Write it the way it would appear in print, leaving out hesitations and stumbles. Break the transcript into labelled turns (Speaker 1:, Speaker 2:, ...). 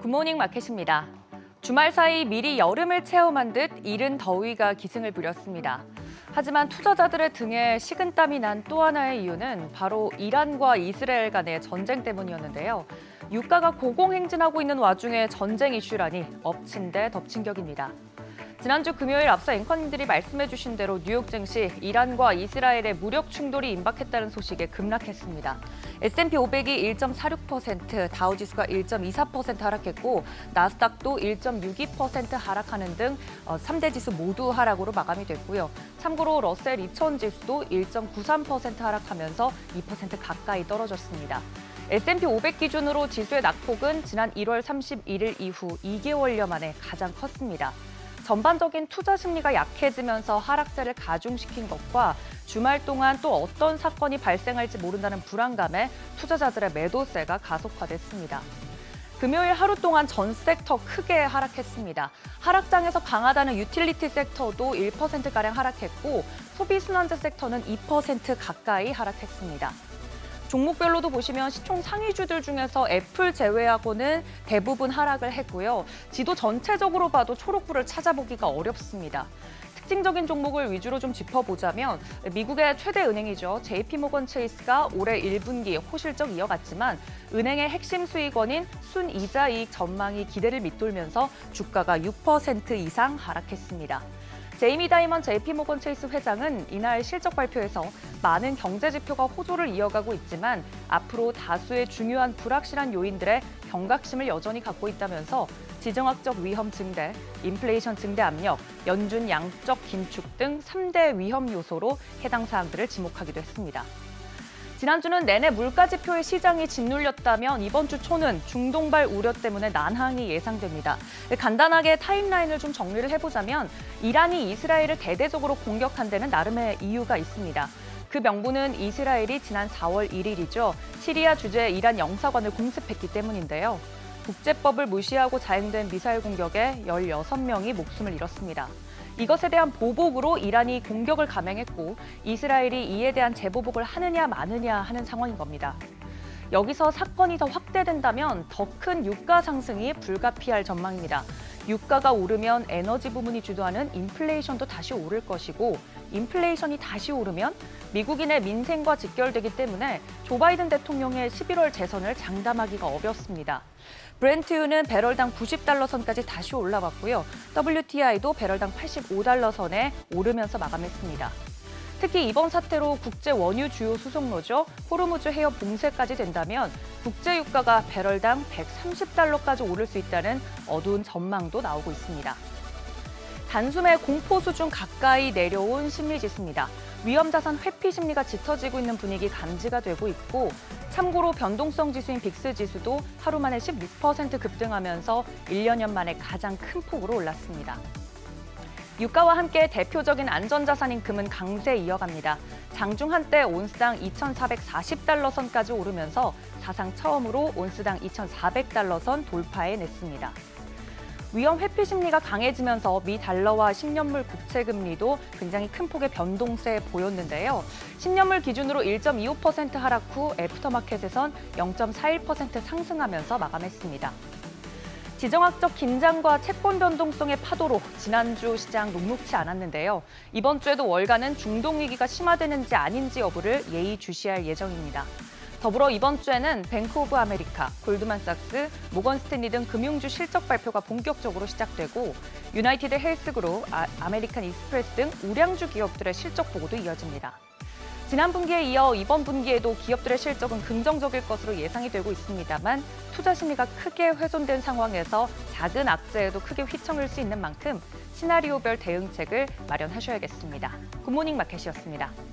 Speaker 1: 굿모닝 마켓입니다. 주말 사이 미리 여름을 체험한 듯 이른 더위가 기승을 부렸습니다. 하지만 투자자들의 등에 식은땀이 난 또 하나의 이유는 바로 이란과 이스라엘 간의 전쟁 때문이었는데요. 유가가 고공행진하고 있는 와중에 전쟁 이슈라니 엎친 데 덮친 격입니다. 지난주 금요일 앞서 앵커님들이 말씀해 주신 대로 뉴욕 증시 이란과 이스라엘의 무력 충돌이 임박했다는 소식에 급락했습니다. S&P 500이 1.46%, 다우지수가 1.24% 하락했고 나스닥도 1.62% 하락하는 등 3대 지수 모두 하락으로 마감이 됐고요. 참고로 러셀 2000 지수도 1.93% 하락하면서 2% 가까이 떨어졌습니다. S&P 500 기준으로 지수의 낙폭은 지난 1월 31일 이후 2개월여 만에 가장 컸습니다. 전반적인 투자 심리가 약해지면서 하락세를 가중시킨 것과 주말 동안 또 어떤 사건이 발생할지 모른다는 불안감에 투자자들의 매도세가 가속화됐습니다. 금요일 하루 동안 전 섹터 크게 하락했습니다. 하락장에서 강하다는 유틸리티 섹터도 1%가량 하락했고 소비순환재 섹터는 2% 가까이 하락했습니다. 종목별로도 보시면 시총 상위주들 중에서 애플 제외하고는 대부분 하락을 했고요. 지도 전체적으로 봐도 초록불을 찾아보기가 어렵습니다. 특징적인 종목을 위주로 좀 짚어보자면 미국의 최대 은행이죠. JP모건 체이스가 올해 1분기 호실적 이어갔지만 은행의 핵심 수익원인 순이자 이익 전망이 기대를 밑돌면서 주가가 6% 이상 하락했습니다. 제이미 다이먼 JP모건 체이스 회장은 이날 실적 발표에서 많은 경제 지표가 호조를 이어가고 있지만 앞으로 다수의 중요한 불확실한 요인들의 경각심을 여전히 갖고 있다면서 지정학적 위험 증대, 인플레이션 증대 압력, 연준 양적 긴축 등 3대 위험 요소로 해당 사항들을 지목하기도 했습니다. 지난주는 내내 물가지표의 시장이 짓눌렸다면 이번 주 초는 중동발 우려 때문에 난항이 예상됩니다. 간단하게 타임라인을 좀 정리를 해보자면 이란이 이스라엘을 대대적으로 공격한 데는 나름의 이유가 있습니다. 그 명분은 이스라엘이 지난 4월 1일이죠. 시리아 주재 이란 영사관을 공습했기 때문인데요. 국제법을 무시하고 자행된 미사일 공격에 16명이 목숨을 잃었습니다. 이것에 대한 보복으로 이란이 공격을 감행했고 이스라엘이 이에 대한 재보복을 하느냐 마느냐 하는 상황인 겁니다. 여기서 사건이 더 확대된다면 더 큰 유가 상승이 불가피할 전망입니다. 유가가 오르면 에너지 부문이 주도하는 인플레이션도 다시 오를 것이고 인플레이션이 다시 오르면 미국인의 민생과 직결되기 때문에 조 바이든 대통령의 11월 재선을 장담하기가 어렵습니다. 브렌트유는 배럴당 90달러 선까지 다시 올라왔고요. WTI도 배럴당 85달러 선에 오르면서 마감했습니다. 특히 이번 사태로 국제 원유 주요 수송로죠. 호르무즈 해협 봉쇄까지 된다면 국제 유가가 배럴당 130달러까지 오를 수 있다는 어두운 전망도 나오고 있습니다. 단숨에 공포 수준 가까이 내려온 심리지수입니다. 위험자산 회피 심리가 짙어지고 있는 분위기 감지가 되고 있고 참고로 변동성 지수인 빅스 지수도 하루 만에 16% 급등하면서 1년여 만에 가장 큰 폭으로 올랐습니다. 유가와 함께 대표적인 안전자산인 금은 강세 이어갑니다. 장중 한때 온스당 2,440달러 선까지 오르면서 사상 처음으로 온스당 2,400달러 선 돌파해냈습니다. 위험 회피 심리가 강해지면서 미 달러와 10년물 국채 금리도 굉장히 큰 폭의 변동세 보였는데요. 10년물 기준으로 1.25% 하락 후 애프터마켓에선 0.41% 상승하면서 마감했습니다. 지정학적 긴장과 채권 변동성의 파도로 지난주 시장 녹록치 않았는데요. 이번 주에도 월가는 중동 위기가 심화되는지 아닌지 여부를 예의주시할 예정입니다. 더불어 이번 주에는 뱅크 오브 아메리카, 골드만삭스, 모건 스탠리 등 금융주 실적 발표가 본격적으로 시작되고 유나이티드 헬스그룹, 아메리칸 익스프레스 등 우량주 기업들의 실적 보고도 이어집니다. 지난 분기에 이어 이번 분기에도 기업들의 실적은 긍정적일 것으로 예상이 되고 있습니다만 투자 심리가 크게 훼손된 상황에서 작은 악재에도 크게 휘청일 수 있는 만큼 시나리오별 대응책을 마련하셔야겠습니다. 굿모닝 마켓이었습니다.